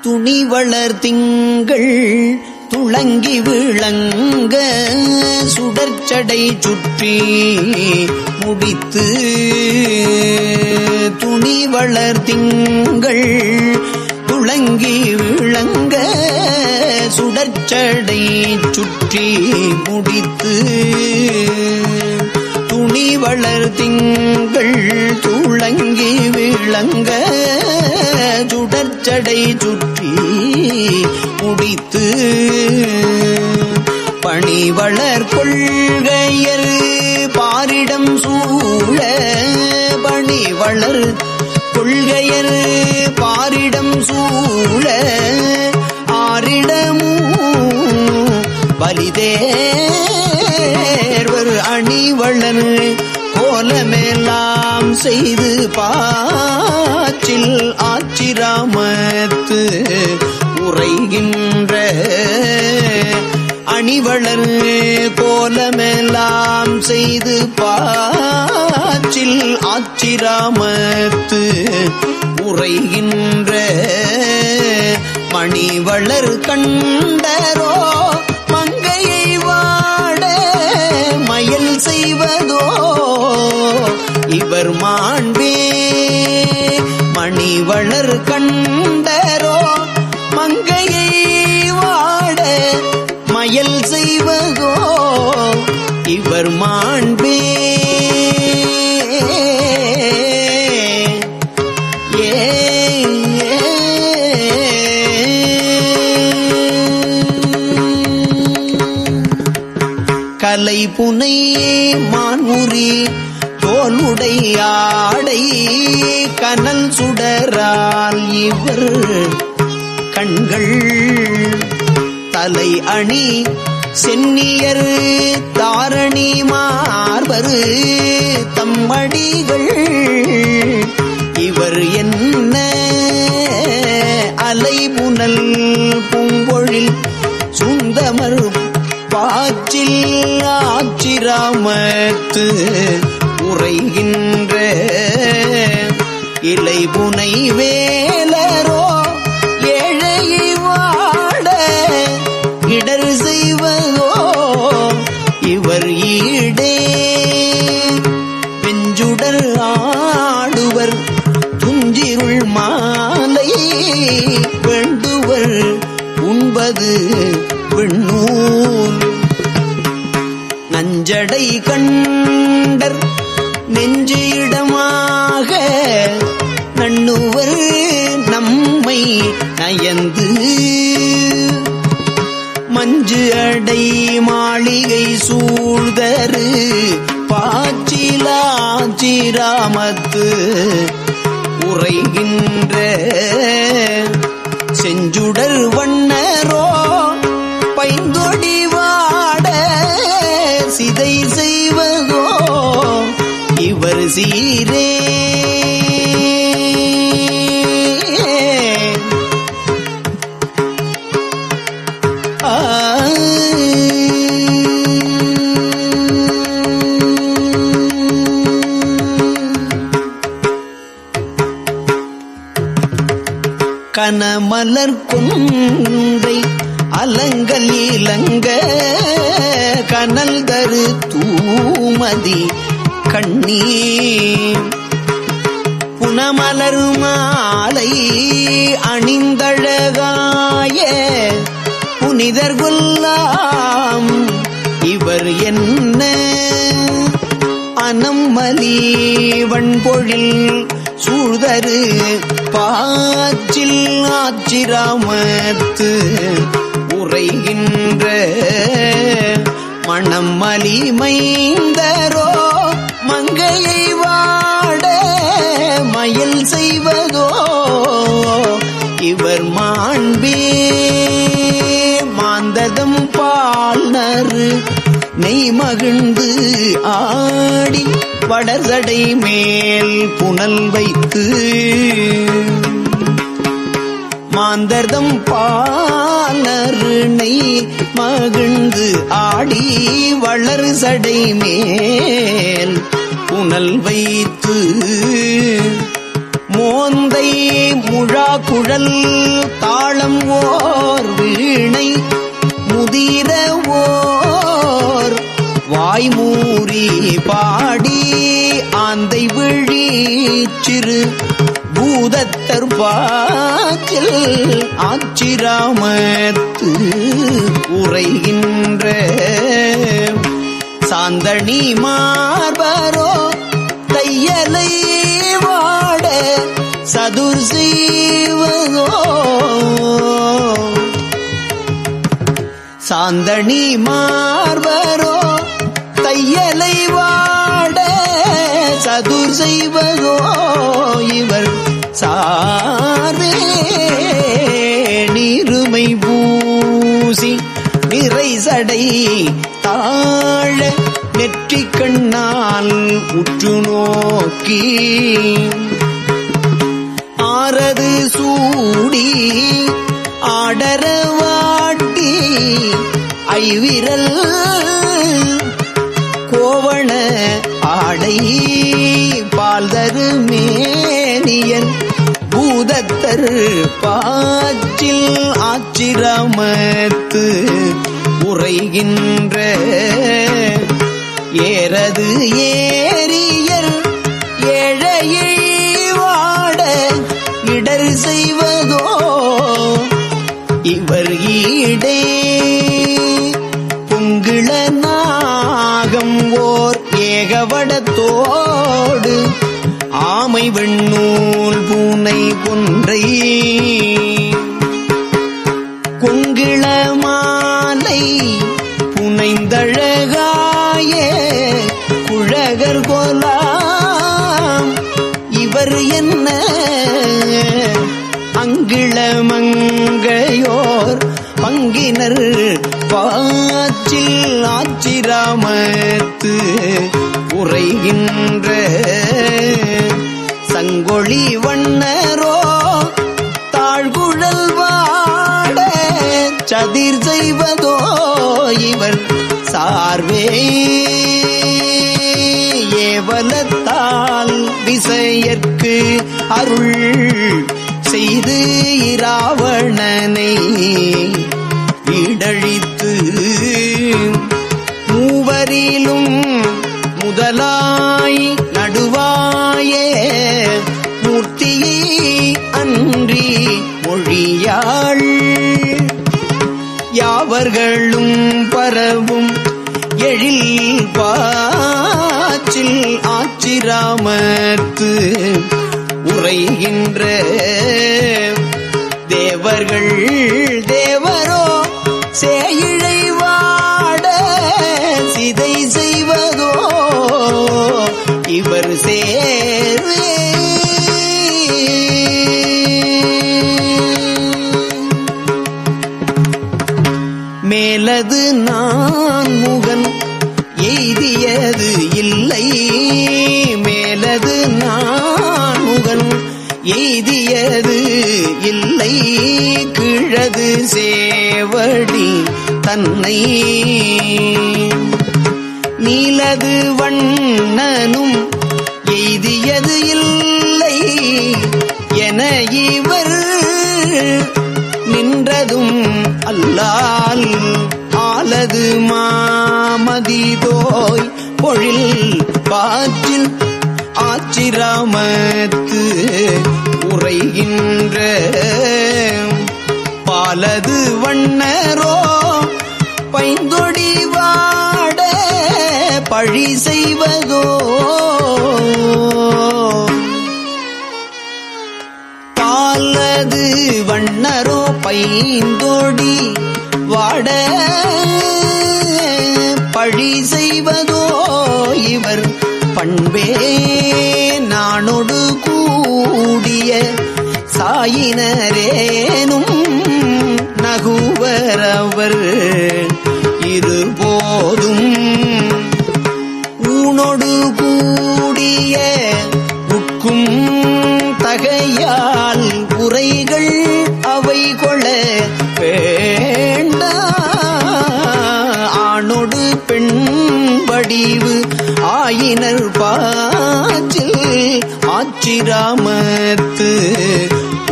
துணிவளர் திங்கள் துளங்கி விளங்க சுடர்ச்சடை சுற்றி முடித்து துணிவளர் திங்கள் துளங்கி விளங்க சுடர்ச்சடை சுற்றி முடித்து துணிவளர் திங்கள் துளங்கி விளங்க சுடர்ச்சடை சுற்றி முடித்து பணிவளர் கொள்கையர் பாரிடம் சூழ பணிவளர் கொள்கையர் பாரிடம் சூழ ஆரிடமும் பலிதேர்வர் அணிவளர் கோலமெல்லாம் செய்து பாச்சில் ஆச்சிராமத்து உரைகின்ற அணிவளர் கோலமெல்லாம் செய்து பாச்சில் ஆச்சிராமத்து உரைகின்ற மணிவளர் கண்டரோ மங்கையை வாட மயல் செய்வதோ இவர் மாண்பே மணிவளர் கண்டரோ மங்கையை வாட மயல் செய்வதோ இவர் மாண்பே கலை புனை மான்முறி தோலுடையாடை கனல் சுடரால் இவர் கண்கள் தலை அணி சென்னியர் தாரணி மார்பரு தம்மடிகள் இவர் என்ன அலைபுனல் பூங்கொழில் சுந்தமர் பாச்சில் ஆச்சிராமத்து உரைகின்ற இலைபுனை வேலரோ ஏழை வாட இடர் செய்வதோ இவர் ஈடே வெஞ்சுடர் ஆடுவர் துஞ்சிருள் மாலை வேண்டுவர் உண்பது வெண்ணூல் நஞ்சடை கண்டர் நெஞ்சு இடமாக நண்ணுவர் நம்மை நயந்து மஞ்சு அடை மாளிகை சூழ்தரு பாச்சிலாச்சிராமத்து உரைகின்ற செஞ்சுடர் வண்ணரோ பைந்தொடி வாட சிதை செய்வதோ இவர் சீரே கனமலர் கொன்றை அலங்கல் இலங்க கனல் தரு தூமதி கண்ணீ புனமலர் மாலை அணிந்தழகாய புனிதர் கொல்லாம் இவர் என்ன அனம்மலி வண்பொழில் சூழ்தரு பாச்சில் ஆச்சிராமத்து உரைகின்ற மணம் மலிமைந்தரோ மங்கையை வாட மயல் செய்வதோ இவர் மாண்பே மாந்ததம் பால்நறு நெய் மகிழ்ந்து ஆடி வடசடை மேல் புனல் வைத்து மாந்தர்தம் பாலருணை மகிழ்ந்து ஆடி வளர் சடை மேல் புனல் வைத்து மோந்தை முழா குழல் தாளம் சிறு பூதத்தர் பாச்சில் ஆச்சிராமத்து உரைகின்ற சாந்தணி மார்பரோ தையலை வாட சதுர் செய்வதோ சாந்தணி மார்பரோ தையலை வாட சதுர் செய்வதோ இவர் சார்வே நீருமை பூசி நிறை சடை தாழ நெற்றி கண்ணால் உற்று நோக்கி ஆரது சூடி ஆடரவாட்டி ஐவிரல் கோவண ஆடை பால்தரு மேனியன் பூதத்தர் பாச்சில் ஆச்சிராமத்து உரைகின்ற ஏறது ஏரியர் ஏழையை வாட இடர் செய்வதோ இவர் ஈடே பொங்கிள நாகம் ஓர் ஏகவடத்தோடு ஆமை வெண்ணூல் பூனை கொன்றை கொங்கிள மாலை புனைந்தழகாய குழகர் கோலாம் இவர் என்ன அங்கிளமங்கையோர் பங்கினர் பாச்சில் ஆச்சிராமத்து உரைகின்ற சங்கொழி வண்ணரோ தாழ்குழல் வாட சதிர் செய்வதோ இவர் சார்வே ஏவலத்தால் விசையற்கு அருள் செய்து இராவணனை இடழித்து மூவரிலும் முதலாய் நடுவாயே மூர்த்தியை அன்றி மொழியாள் யாவர்களும் பரவும் எழில் பாச்சில் ஆச்சிராமத்து உரைகின்ற தேவர்கள் தேவரோ சேயிழை வாட சிதை செய்வதோ இவர் சேர்வே மேலது நான் முகன் எய்தியது இல்லை மேலது நான் முகன் எய்தியது இல்லை கிழது சேவடி தன்னை நீலது வண்ணனும் எய்தியது இல்லை என இவர் நின்றதும் அல்லால் ஆலது மாமதிதோய் பொழில் பாற்றில் ஆச்சிராமத்து உரைகின்ற பாலது வண்ணரோ பைந்தொடி வாட பழி செய்வதோ பாலது வண்ணரோ பைந்தொடி வாட பழி செய்வதோ இவர் பண்பே நானொடு கூடிய சாயினரேனும் நகுவரவர் இருபோதும் ஊனொடு கூடிய உட்கும் தகையால் உரைகள் அவை கொள வேண்ட ஆணொடு பெண் வடிவு ஆயினர் பாச்சில் ஆச்சிராமத்து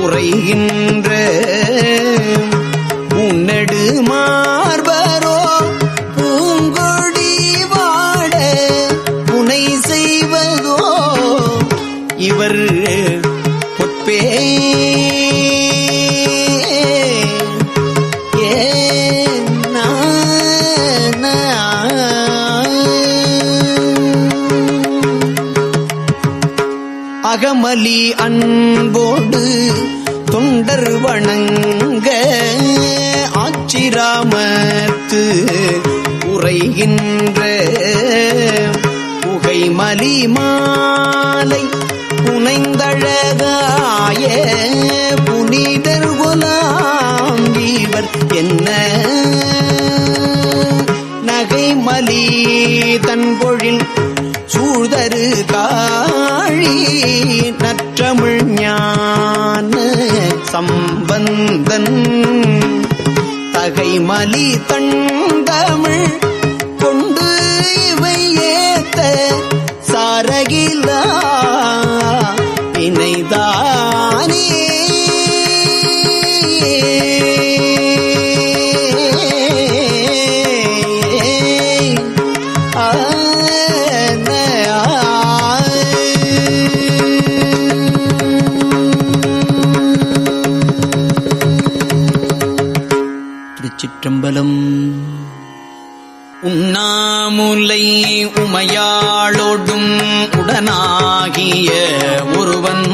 உரைகின்ற உன்னடு மார்பரோ பூங்கொடி வாட புனை செய்வதோ இவர் உயிராமத்து உரைகின்ற புகை மலிமாலை புனைந்தழகாய புனிதர் குலாம் இவர் என்ன நகை மலி தன்பொழில் சூழ்தரு காழி நற்றமிழ் ஞான சம்பந்தன் தகைமலி தண்டமிழ் கொண்டு இவை ஏத்த சாரகிலா இணைதானே திருச்சிற்றம்பலம். உண்ணாமுலை உமையாளோடும் உடனாகிய ஒருவன்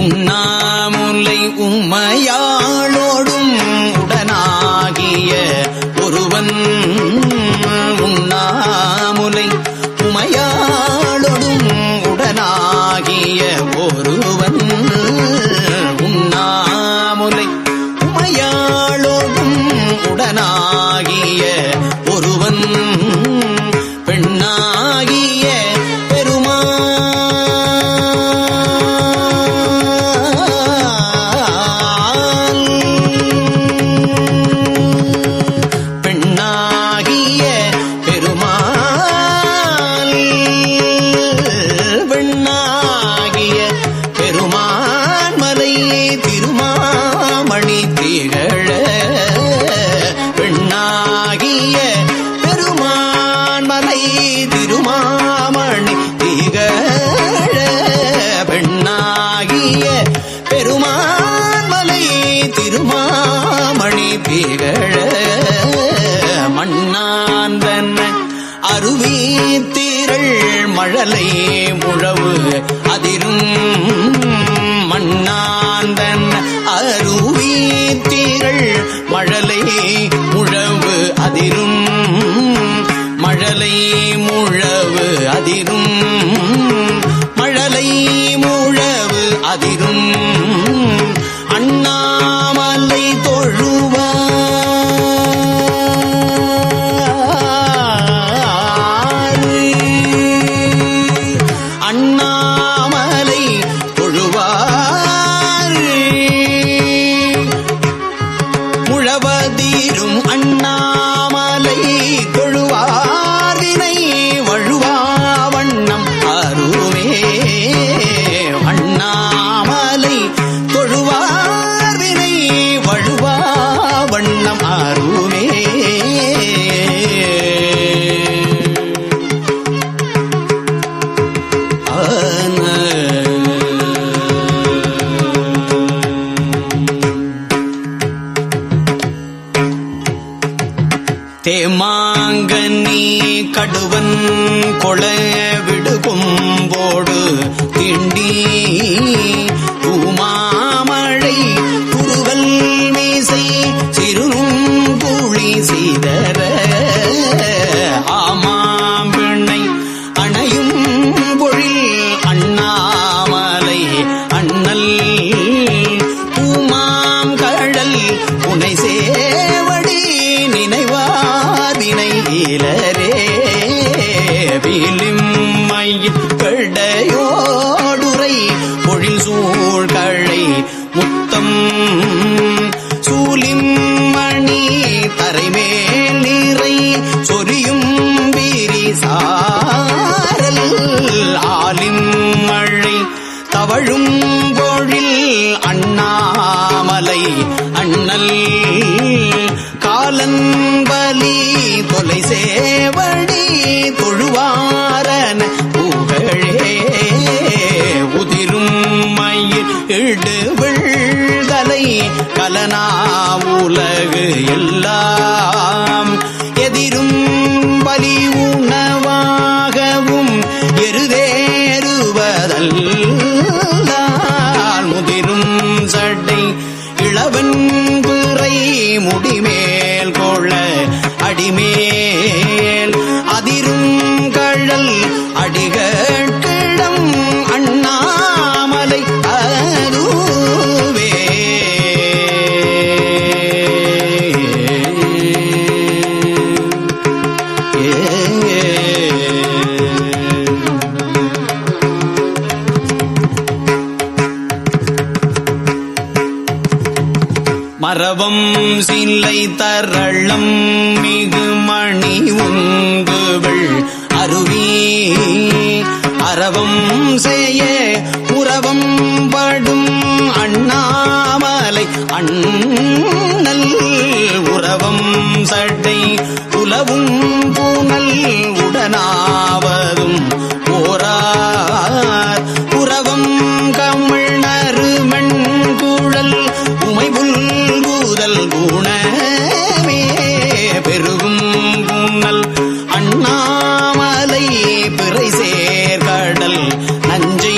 உண்ணாமுலை உமையாளோடும் உடனாகிய ஒருவன் உண்ணாமுலை உமையாளோடும் உடனாகிய ஒருவன் உண்ணாமுலை உமையாளோடும் உடனாகிய ஒருவன் பெண்ணாகிய பெருமாள் பெண்ணாகிய பெருமாள் பெண்ணாகிய பெருமான் மலை திருமாமணி திகழ பெண்ணாகிய பெருமான் மலை திருமாமணி திகழ பெண்ணாகிய பெருமான் மலை திருமாமணி திகழ மண்ணாந்தன் அருவி திரள் மழலை முழவு அதிரும் மண்ணாந்தன் அருவி திரள் மழலை முழவு அதிரும் மழலை முழவு அதிரும் மழலை முழவு அதிரும் அண்ணாமலை தொழுவார் அண்ணாமலை தொழுவார் முழவதீரும் அண்ணாமலை தொழுவார் வினை வழுவா வண்ணம் அருமே அண்ணாமலை தொழுவார் வினை வழுவா வண்ணம் அருமே தேமாங்கனி கடுவன் கொள விடுகும்போடு திண்டி தூமாமழை குறுவல் மீசை சிறுநுங்குழி செய்தர ஆமாம் பிணை அணையும் பொழில் அண்ணாமலை அண்ணல் பூமாம் கழல் புனை சேவடி நினைவாதினை இலரே விளிம்மையில் கடையோடுரை பொழில் சூழ்கழை முத்தம் சூலிம்மணி தரைமேல் நீரை சொரியும் வீரிசாரல் ஆலிம் மழை தவழும் பொழில் அண்ணாமலை அண்ணல் காலன்பலி தொலை சேவடி தொழுவாரன புகழே உதிரும் மயில் இடுவிழ்தலை கலனா உலகு எல்லாம் எதிரும் பலி உணவாகவும் எருதேறுவதல்லால் முதிரும் அடிமேல் அதிரும் கழல் அடிகட்கிடம் அண்ணாமலை அதுவே. மரபம் சில்லை தரளம் மிகு மணி உங்குகள் அருவி அரவம் செய்ய உறவம் படும் அண்ணாமலை அண்ணல் உறவம் சட்டை உலவும் பூனல் உடனாவதும் ஓரார் உறவம் கமிழ் நறுமண் குழல் உமைபுல் கூதல் குணமே பெருகும் குன்னல் அண்ணாமலை பிறை சேர்கடல் நஞ்சை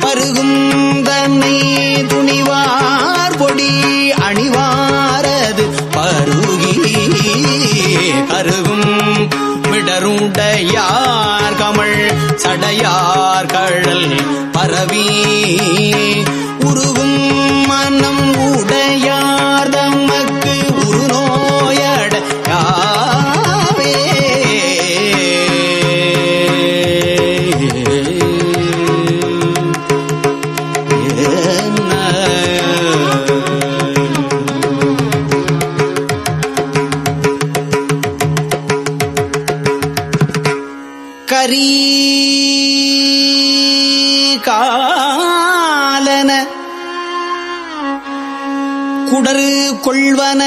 பருகும் தன்னை துணிவார் பொடி அணிவாரது பருகி கருகும் விடருடையார் கமழ் சடையார் கழல் பரவி உருகும் மனம் உடையார் தமக்கு உருநோயடையாவே. கரி காலன குடரு கொள்வன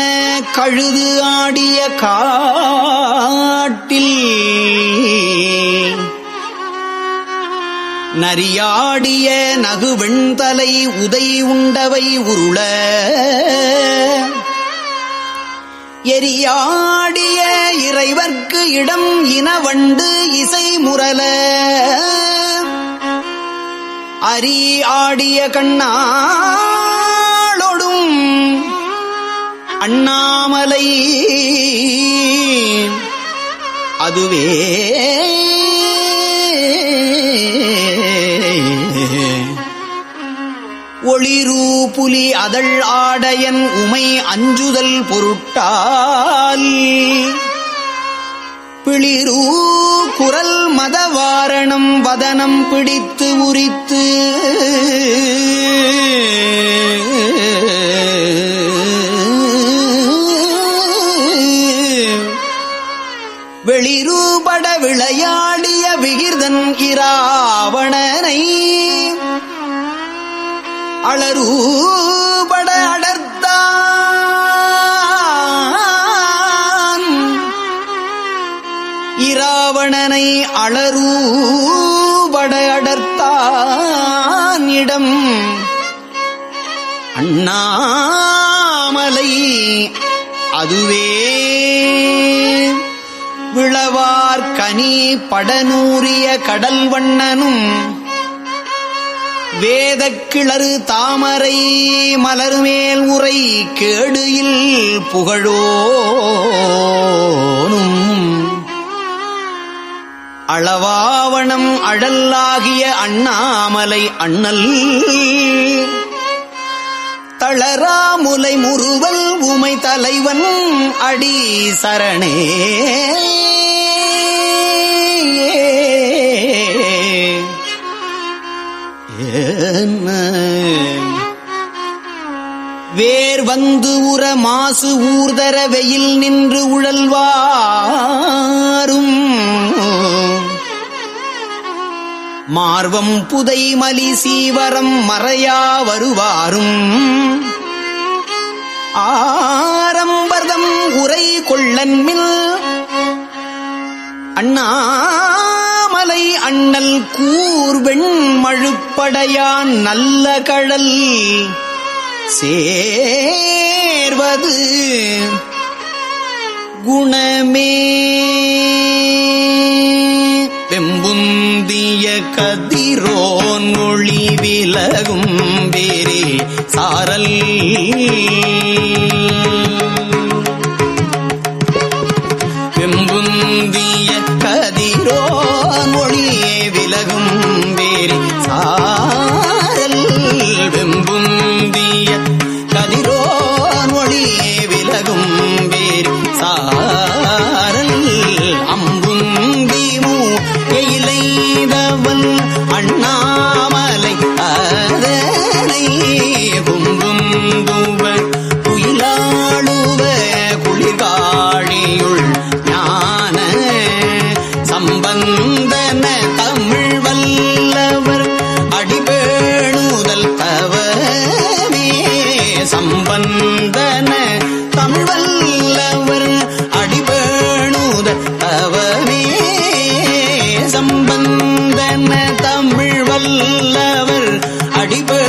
கழுது ஆடிய காட்டில் நரியாடிய நகுவெண்தலை உதை உண்டவை உருள எரியாடிய இறைவர்க்கு இடம் இனவண்டு இசை முரல அரி ஆடிய கண்ணாளொடும் அண்ணாமலை அதுவே. ஒளிரு புலி அதழ் ஆடையன் உமை அஞ்சுதல் பொருட்டால் பிளிரு குரல் மதவாரணம் வதனம் பிடித்து உரித்து வெளிரூபட விளையாடிய விகிர்தன் இராவணனை அளரூபட அடர்த்தான் இராவணனை அளரூபட அடர்த்தான் இடம் அண்ணாமலை அதுவே. விளவார் கனி படனூரிய கடல் வண்ணனும் வேதக்கிளறு தாமரை மலர்மேல் உரை கேடுயில் புகழோனும் அளவாவணம் அழல்லாகிய அண்ணாமலை அண்ணல் தளராமுலை முறுவல் உமை தலைவன் அடி சரணே. வேர் வந்து உற மாசு ஊர்தர வெயில் நின்று உழல்வாரும் மார்வம் புதை மலி சீவரம் மறையா வருவாரும் ஆரம்பர்தம் உரை கொள்ளன்மில் அண்ணாமலை அண்ணல் கூர்வெண் மழுப்படையான் நல்ல கழல் சேர்வது குணமே. வெம்புந்திய கதிரோன் ஒளி விலகும் வேரே சாரல் சாரல் வெம்புந்திய கதிரோன் ஒளியே விலகும் வேர் சாரல் அம்புந்திமூ எயிலைதவன் அண்ணாமலை அதனை கும்புந்துவ குயிலாளுவ குளிர்காழியுள் ஞான சம்பந்தன தமிழ் வல்லவர் அடிபேணுதல் தவமே சம்பந்தன தமிழ் வல்லவர் அடிபேணுதல் தவமே சம்பந்தன தமிழ் வல்லவர் அடிபே